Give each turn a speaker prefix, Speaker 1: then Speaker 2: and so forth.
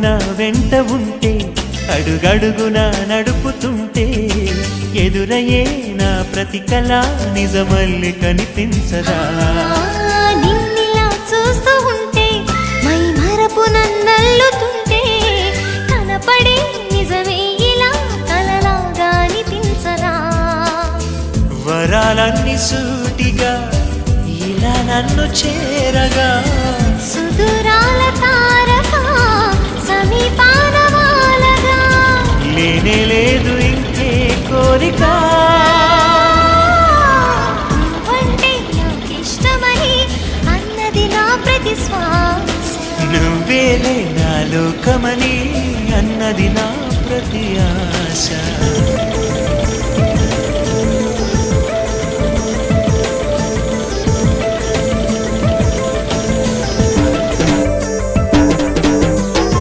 Speaker 1: నా వెంట ఉంటే అడుగడుగున నడుపుతుంటే ఎదురయ్యే నా ప్రతి కళ నిజమల్లి కనిపించదా
Speaker 2: నిన్నిలా చూస్తూ ఉంటే మై మరపు నన్నల్లుతుంటే కనపడే నిజమే ఇలా కలలాగా అనిపించదా
Speaker 1: వరాలన్నీ సూటిగా ఇలా నన్ను చేరగా
Speaker 2: సుదూరాల తారక సమీపాన వాలగా
Speaker 1: లేనే లేదు ఇంకే కోరిక
Speaker 2: నువ్వంటే నాకిష్టమని అన్నది నా ప్రతి శ్వాస
Speaker 1: నువ్వేలే నా లోకమని అన్నది నా ప్రతి ఆశ